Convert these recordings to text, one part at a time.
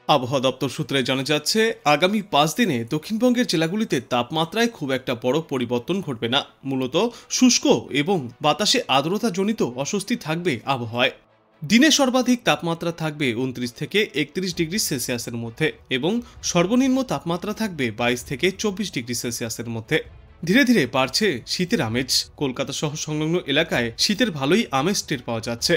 আবহাওয়া দপ্তর সূত্রে জানা যাচ্ছে, আগামী 5 দিনে দক্ষিণবঙ্গের জেলাগুলিতে তাপমাত্রায় খুব একটা বড় পরিবর্তন ঘটবে না। মূলত শুষ্ক এবং বাতাসে আর্দ্রতাজনিত অস্বস্তি থাকবে আবহাওয়ায়। দিনে সর্বাধিক তাপমাত্রা থাকবে 29 থেকে 31 ডিগ্রি সেলসিয়াসের মধ্যে এবং সর্বনিম্ন তাপমাত্রা থাকবে 22 থেকে 24 ডিগ্রি সেলসিয়াসের মধ্যে। ধীরে ধীরে বাড়ছে শীতের আমেজ। কলকাতা সহ সংলগ্ন এলাকায় শীতের ভালোই আমেজ টের পাওয়া যাচ্ছে।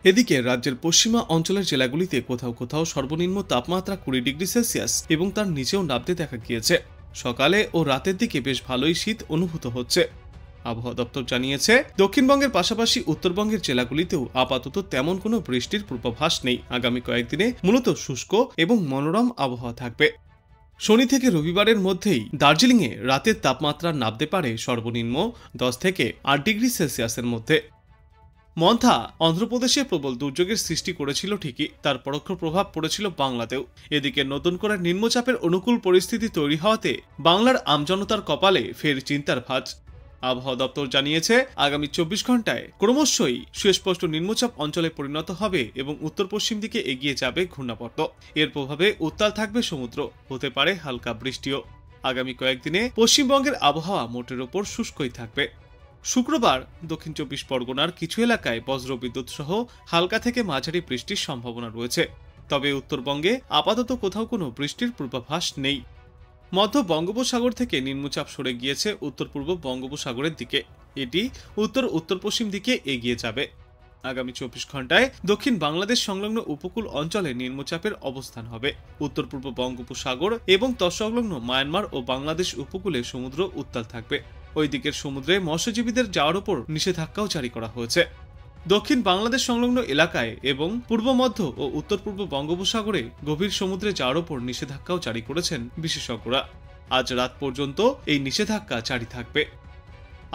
এদিকে রাজ্যের পশ্চিমা অঞ্চলের জেলাগুলিতে কোথাও কোথাও সর্বনিম্ন তাপমাত্রা 20 ডিগ্রি সেলসিয়াস এবং তার নিচেও নামতে দেখা গিয়েছে। সকালে ও রাতের দিকে বেশ ভালোই শীত অনুভূত হচ্ছে। আবহাওয়া দপ্তর জানিয়েছে, দক্ষিণবঙ্গের পাশাপাশি উত্তরবঙ্গের জেলাগুলিতেও আপাতত তেমন কোনো বৃষ্টির পূর্বাভাস নেই। আগামী কয়েকদিনে মূলত শুষ্ক এবং মনোরম আবহাওয়া থাকবে। শনি থেকে রবিবারের মধ্যেই দার্জিলিংয়ে রাতের তাপমাত্রা নামতে পারে সর্বনিম্ন 10 থেকে 8 ডিগ্রি সেলসিয়াসের মধ্যে। মন্থা অন্ধ্রপ্রদেশে প্রবল দুর্যোগের সৃষ্টি করেছিল ঠিকই, তার পরোক্ষ প্রভাব পড়েছিল বাংলাতেও। এদিকে নতুন করে নিম্নচাপের অনুকূল পরিস্থিতি তৈরি হওয়াতে বাংলার আমজনতার কপালে ফের চিন্তার ভাঁজ। আবহাওয়া দপ্তর জানিয়েছে, আগামী 24 ঘন্টায় ক্রমশই সুস্পষ্ট নিম্নচাপ অঞ্চলে পরিণত হবে এবং উত্তর পশ্চিম দিকে এগিয়ে যাবে ঘূর্ণাবর্ত। এর প্রভাবে উত্তাল থাকবে সমুদ্র, হতে পারে হালকা বৃষ্টিও। আগামী কয়েকদিনে পশ্চিমবঙ্গের আবহাওয়া মোটের ওপর শুষ্কই থাকবে। শুক্রবার দক্ষিণ 24 পরগনার কিছু এলাকায় বজ্রবিদ্যুৎ সহ হালকা থেকে মাঝারি বৃষ্টির সম্ভাবনা রয়েছে। তবে উত্তরবঙ্গে আপাতত কোথাও কোনো বৃষ্টির পূর্বাভাস নেই। মধ্য বঙ্গোপসাগর থেকে নিম্নচাপ সরে গিয়েছে উত্তর পূর্ব বঙ্গোপসাগরের দিকে। এটি উত্তর উত্তর পশ্চিম দিকে এগিয়ে যাবে। আগামী 24 ঘন্টায় দক্ষিণ বাংলাদেশ সংলগ্ন উপকূল অঞ্চলে নিম্নচাপের অবস্থান হবে। উত্তর পূর্ব বঙ্গোপসাগর এবং তৎসংলগ্ন মায়ানমার ও বাংলাদেশ উপকূলে সমুদ্র উত্তাল থাকবে। ওই দিকের সমুদ্রে মৎস্যজীবীদের যাওয়ার উপর নিষেধাজ্ঞাও জারি করা হয়েছে। দক্ষিণ বাংলাদেশ সংলগ্ন এলাকায় এবং পূর্ব মধ্য ও উত্তর পূর্ব বঙ্গোপসাগরে গভীর সমুদ্রে যাওয়ার উপর নিষেধাজ্ঞাও জারি করেছেন বিশেষজ্ঞরা। আজ রাত পর্যন্ত এই নিষেধাজ্ঞা জারি থাকবে।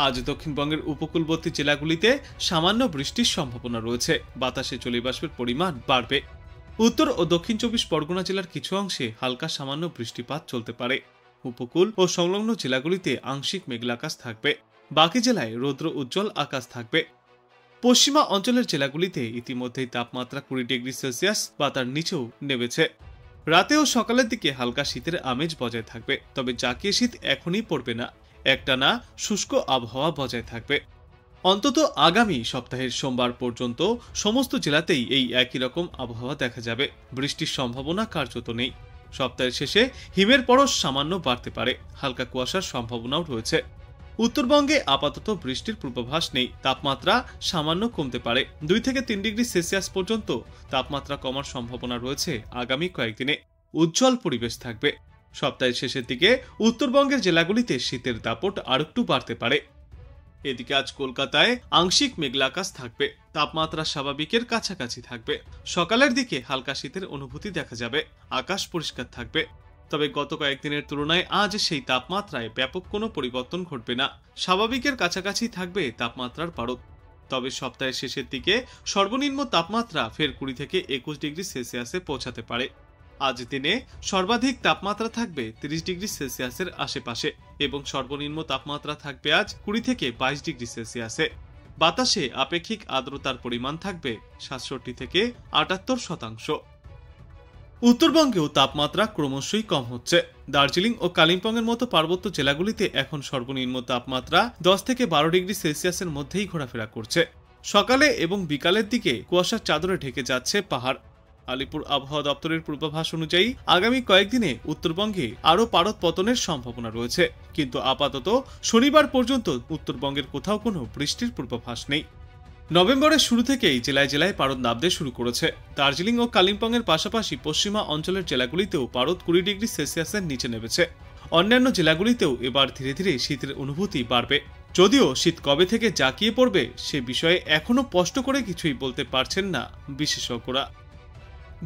আজ দক্ষিণবঙ্গের উপকূলবর্তী জেলাগুলিতে সামান্য বৃষ্টির সম্ভাবনা রয়েছে। বাতাসে জলীয়বাষ্পের পরিমাণ বাড়বে। উত্তর ও দক্ষিণ 24 পরগনা জেলার কিছু অংশে হালকা সামান্য বৃষ্টিপাত চলতে পারে। উপকূল ও সংলগ্ন জেলাগুলিতে আংশিক মেঘলা আকাশ থাকবে। বাকি জেলায় রৌদ্র উজ্জ্বল আকাশ থাকবে। পশ্চিমা অঞ্চলের জেলাগুলিতে ইতিমধ্যেই তাপমাত্রা 20 ডিগ্রি সেলসিয়াস বা তার নিচেও নেমেছে। রাতে ও সকালের দিকে হালকা শীতের আমেজ বজায় থাকবে, তবে জাঁকিয়ে শীত এখনই পড়বে না। একটানা শুষ্ক আবহাওয়া বজায় থাকবে। অন্তত আগামী সপ্তাহের সোমবার পর্যন্ত সমস্ত জেলাতেই এই একই রকম আবহাওয়া দেখা যাবে। বৃষ্টির সম্ভাবনা কার্যত নেই। সপ্তাহের শেষে হিমের পরশ সামান্য বাড়তে পারে। হালকা কুয়াশার সম্ভাবনাও রয়েছে। উত্তরবঙ্গে আপাতত বৃষ্টির পূর্বাভাস নেই। তাপমাত্রা সামান্য কমতে পারে। 2 থেকে 3 ডিগ্রি সেলসিয়াস পর্যন্ত তাপমাত্রা কমার সম্ভাবনা রয়েছে আগামী কয়েকদিনে। উজ্জ্বল পরিবেশ থাকবে। সপ্তাহের শেষের দিকে উত্তরবঙ্গের জেলাগুলিতে শীতের দাপট আরেকটু বাড়তে পারে। এদিকে আজ কলকাতায় আংশিক মেঘলা আকাশ থাকবে। তাপমাত্রা স্বাভাবিকের কাছাকাছি থাকবে। সকালের দিকে হালকা শীতের অনুভূতি দেখা যাবে। আকাশ পরিষ্কার থাকবে। তবে গত কয়েকদিনের তুলনায় আজ সেই তাপমাত্রায় ব্যাপক কোনো পরিবর্তন ঘটবে না। স্বাভাবিকের কাছাকাছি থাকবে তাপমাত্রার পারদ। তবে সপ্তাহের শেষের দিকে সর্বনিম্ন তাপমাত্রা ফের 20 থেকে 21 ডিগ্রি সেলসিয়াসে পৌঁছাতে পারে। আজ দিনে সর্বাধিক তাপমাত্রা থাকবে 30 ডিগ্রি সেলসিয়াসের আশেপাশে এবং সর্বনিম্ন তাপমাত্রা থাকবে আজ 20 থেকে 22 ডিগ্রি সেলসিয়াসে। বাতাসে আপেক্ষিক আর্দ্রতার পরিমাণ থাকবে 67 থেকে 78%। উত্তরবঙ্গেও তাপমাত্রা ক্রমশই কম হচ্ছে। দার্জিলিং ও কালিম্পংয়ের মতো পার্বত্য জেলাগুলিতে এখন সর্বনিম্ন তাপমাত্রা 10 থেকে 12 ডিগ্রি সেলসিয়াসের মধ্যেই ঘোরাফেরা করছে। সকালে এবং বিকালের দিকে কুয়াশার চাদরে ঢেকে যাচ্ছে পাহাড়। আলিপুর আবহাওয়া দপ্তরের পূর্বাভাস অনুযায়ী আগামী কয়েকদিনে উত্তরবঙ্গে আরও পারদ পতনের সম্ভাবনা রয়েছে, কিন্তু আপাতত শনিবার পর্যন্ত উত্তরবঙ্গের কোথাও কোনো বৃষ্টির পূর্বাভাস নেই। নভেম্বরের শুরু থেকেই জেলায় জেলায় পারদ নামতে শুরু করেছে। দার্জিলিং ও কালিম্পংয়ের পাশাপাশি পশ্চিমা অঞ্চলের জেলাগুলিতেও পারদ 20 ডিগ্রি সেলসিয়াসের নিচে নেমেছে। অন্যান্য জেলাগুলিতেও এবার ধীরে ধীরে শীতের অনুভূতি বাড়বে। যদিও শীত কবে থেকে জাঁকিয়ে পড়বে সে বিষয়ে এখনো স্পষ্ট করে কিছুই বলতে পারছেন না বিশেষজ্ঞরা।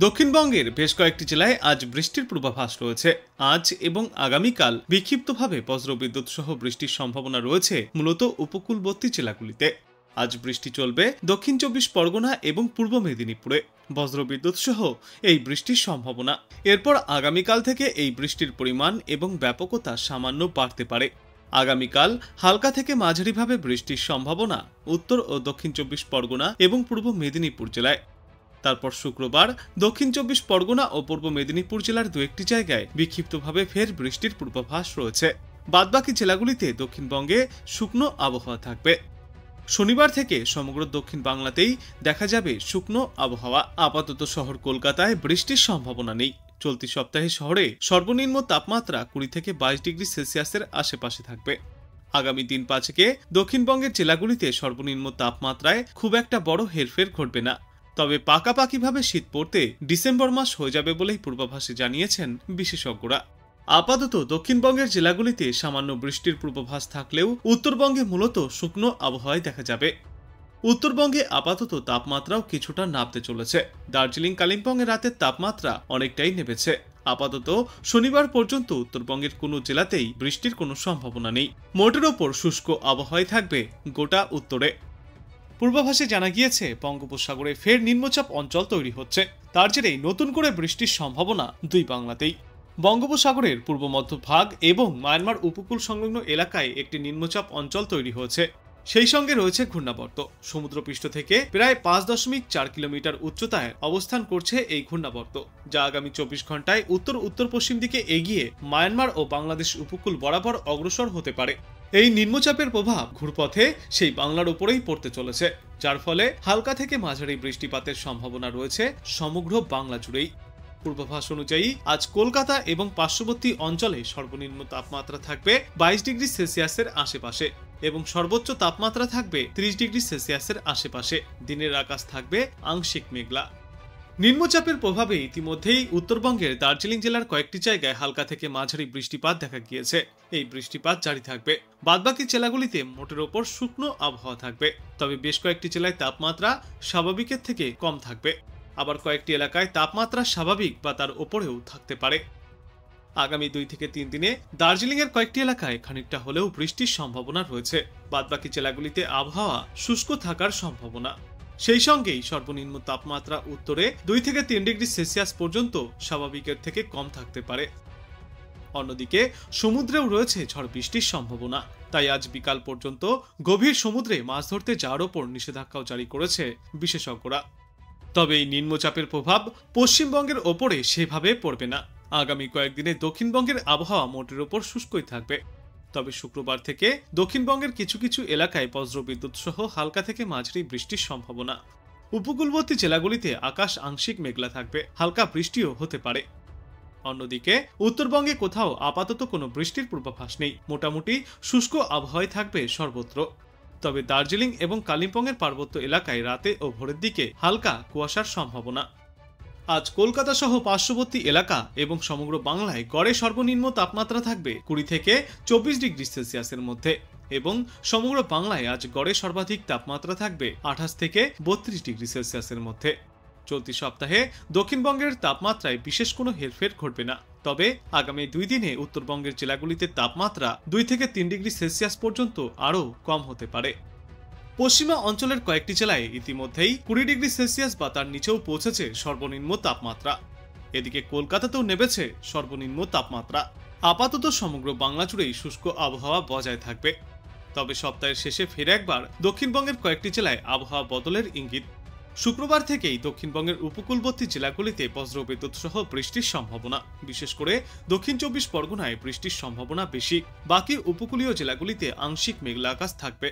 দক্ষিণবঙ্গের বেশ কয়েকটি জেলায় আজ বৃষ্টির পূর্বাভাস রয়েছে। আজ এবং আগামীকাল বিক্ষিপ্তভাবে বজ্রবিদ্যুৎ সহ বৃষ্টির সম্ভাবনা রয়েছে মূলত উপকূলবর্তী জেলাগুলিতে। আজ বৃষ্টি চলবে দক্ষিণ 24 পরগনা এবং পূর্ব মেদিনীপুরে। বজ্রবিদ্যুৎ সহ এই বৃষ্টির সম্ভাবনা। এরপর আগামীকাল থেকে এই বৃষ্টির পরিমাণ এবং ব্যাপকতা সামান্য বাড়তে পারে। আগামীকাল হালকা থেকে মাঝারিভাবে বৃষ্টির সম্ভাবনা উত্তর ও দক্ষিণ 24 পরগনা এবং পূর্ব মেদিনীপুর জেলায়। তারপর শুক্রবার দক্ষিণ 24 পরগনা ও পূর্ব মেদিনীপুর জেলার দু একটি জায়গায় বিক্ষিপ্তভাবে ফের বৃষ্টির পূর্বাভাস রয়েছে। বাদবাকি জেলাগুলিতে দক্ষিণবঙ্গে শুকনো আবহাওয়া থাকবে। শনিবার থেকে সমগ্র দক্ষিণ বাংলাতেই দেখা যাবে শুকনো আবহাওয়া। আপাতত শহর কলকাতায় বৃষ্টির সম্ভাবনা নেই। চলতি সপ্তাহে শহরে সর্বনিম্ন তাপমাত্রা 20 থেকে 22 ডিগ্রি সেলসিয়াসের আশেপাশে থাকবে। আগামী দিন 5 দক্ষিণবঙ্গের জেলাগুলিতে সর্বনিম্ন তাপমাত্রায় খুব একটা বড় হেরফের ঘটবে না। তবে পাকাপাকিভাবে শীত পড়তে ডিসেম্বর মাস হয়ে যাবে বলেই পূর্বাভাসে জানিয়েছেন বিশেষজ্ঞরা। আপাতত দক্ষিণবঙ্গের জেলাগুলিতে সামান্য বৃষ্টির পূর্বাভাস থাকলেও উত্তরবঙ্গে মূলত শুকনো আবহাওয়ায় দেখা যাবে। উত্তরবঙ্গে আপাতত তাপমাত্রাও কিছুটা নামতে চলেছে। দার্জিলিং কালিম্পংয়ে রাতের তাপমাত্রা অনেকটাই নেমেছে। আপাতত শনিবার পর্যন্ত উত্তরবঙ্গের কোনো জেলাতেই বৃষ্টির কোনো সম্ভাবনা নেই। মোটের ওপর শুষ্ক আবহাওয়ায় থাকবে গোটা উত্তরে। পূর্বাভাসে জানা গিয়েছে বঙ্গোপসাগরে ফের নিম্নচাপ অঞ্চল তৈরি হচ্ছে। তার জেরেই নতুন করে বৃষ্টির সম্ভাবনা দুই বাংলাতেই। বঙ্গোপসাগরের পূর্ব মধ্যভাগ এবং মায়ানমার উপকূল সংলগ্ন এলাকায় একটি নিম্নচাপ অঞ্চল তৈরি হয়েছে। সেই সঙ্গে রয়েছে ঘূর্ণাবর্ত। সমুদ্রপৃষ্ঠ থেকে প্রায় 5.4 কিলোমিটার উচ্চতায় অবস্থান করছে এই ঘূর্ণাবর্ত, যা আগামী 24 ঘন্টায় উত্তর উত্তর পশ্চিম দিকে এগিয়ে মায়ানমার ও বাংলাদেশ উপকূল বরাবর অগ্রসর হতে পারে। এই নিম্নচাপের প্রভাব ঘুরপথে সেই বাংলার উপরেই পড়তে চলেছে, যার ফলে হালকা থেকে মাঝারি বৃষ্টিপাতের সম্ভাবনা রয়েছে সমগ্র বাংলা জুড়েই। পূর্বাভাস অনুযায়ী আজ কলকাতা এবং পার্শ্ববর্তী অঞ্চলে সর্বনিম্ন তাপমাত্রা থাকবে 22 ডিগ্রি সেলসিয়াসের আশেপাশে এবং সর্বোচ্চ তাপমাত্রা থাকবে 30 ডিগ্রি সেলসিয়াসের আশেপাশে। দিনের আকাশ থাকবে আংশিক মেঘলা। নিম্নচাপের প্রভাবে ইতিমধ্যেই উত্তরবঙ্গের দার্জিলিং জেলার কয়েকটি জায়গায় হালকা থেকে মাঝারি বৃষ্টিপাত দেখা গিয়েছে। এই বৃষ্টিপাত জারি থাকবে। বাদবাকি জেলাগুলিতে মোটের ওপর শুকনো আবহাওয়া থাকবে। তবে বেশ কয়েকটি জেলায় তাপমাত্রা স্বাভাবিকের থেকে কম থাকবে। আবার কয়েকটি এলাকায় তাপমাত্রা স্বাভাবিক বা তার উপরেও থাকতে পারে। আগামী 2 থেকে 3 দিনে দার্জিলিং এর কয়েকটি এলাকায় খানিকটা হলেও বৃষ্টির সম্ভাবনা রয়েছে। বাদবাকি জেলাগুলিতে আবহাওয়া শুষ্ক থাকার সম্ভাবনা। সেই সঙ্গেই সর্বনিম্ন তাপমাত্রা উত্তরে 2 থেকে 3 ডিগ্রি সেলসিয়াস পর্যন্ত স্বাভাবিকের থেকে কম থাকতে পারে। অন্যদিকে সমুদ্রেও রয়েছে ঝড় বৃষ্টির সম্ভাবনা। তাই আজ বিকাল পর্যন্ত গভীর সমুদ্রে মাছ ধরতে যাওয়ার ওপর নিষেধাজ্ঞাও জারি করেছে বিশেষজ্ঞরা। তবে এই নিম্নচাপের প্রভাব পশ্চিমবঙ্গের ওপরে সেভাবে পড়বে না। আগামী কয়েকদিনে দক্ষিণবঙ্গের আবহাওয়া মোটের ওপর শুষ্কই থাকবে। তবে শুক্রবার থেকে দক্ষিণবঙ্গের কিছু কিছু এলাকায় বজ্রবিদ্যুৎ সহ হালকা থেকে মাঝারি বৃষ্টির সম্ভাবনা। উপকূলবর্তী জেলাগুলিতে আকাশ আংশিক মেঘলা থাকবে, হালকা বৃষ্টিও হতে পারে। অন্যদিকে উত্তরবঙ্গে কোথাও আপাতত কোনো বৃষ্টির পূর্বাভাস নেই। মোটামুটি শুষ্ক আবহাওয়ায় থাকবে সর্বত্র। তবে দার্জিলিং এবং কালিম্পংয়ের পার্বত্য এলাকায় রাতে ও ভোরের দিকে হালকা কুয়াশার সম্ভাবনা। আজ কলকাতা সহ পার্শ্ববর্তী এলাকা এবং সমগ্র বাংলায় গড়ে সর্বনিম্ন তাপমাত্রা থাকবে 20 থেকে 24 ডিগ্রি সেলসিয়াসের মধ্যে এবং সমগ্র বাংলায় আজ গড়ে সর্বাধিক তাপমাত্রা থাকবে 28 থেকে 32 ডিগ্রি সেলসিয়াসের মধ্যে। চলতি সপ্তাহে দক্ষিণবঙ্গের তাপমাত্রায় বিশেষ কোনো হেরফের ঘটবে না। তবে আগামী 2 দিনে উত্তরবঙ্গের জেলাগুলিতে তাপমাত্রা 2 থেকে 3 ডিগ্রি সেলসিয়াস পর্যন্ত আরও কম হতে পারে। পশ্চিমা অঞ্চলের কয়েকটি জেলায় ইতিমধ্যেই 20 ডিগ্রি সেলসিয়াস বা তার নিচেও পৌঁছেছে সর্বনিম্ন তাপমাত্রা। এদিকে কলকাতাতেও নেমেছে সর্বনিম্ন তাপমাত্রা। আপাতত সমগ্র বাংলা জুড়েই শুষ্ক আবহাওয়া বজায় থাকবে। তবে সপ্তাহের শেষে ফের একবার দক্ষিণবঙ্গের কয়েকটি জেলায় আবহাওয়া বদলের ইঙ্গিত। শুক্রবার থেকেই দক্ষিণবঙ্গের উপকূলবর্তী জেলাগুলিতে বজ্রবিদ্যুৎ সহ বৃষ্টির সম্ভাবনা। বিশেষ করে দক্ষিণ 24 পরগনায় বৃষ্টির সম্ভাবনা বেশি। বাকি উপকূলীয় জেলাগুলিতে আংশিক মেঘলা আকাশ থাকবে।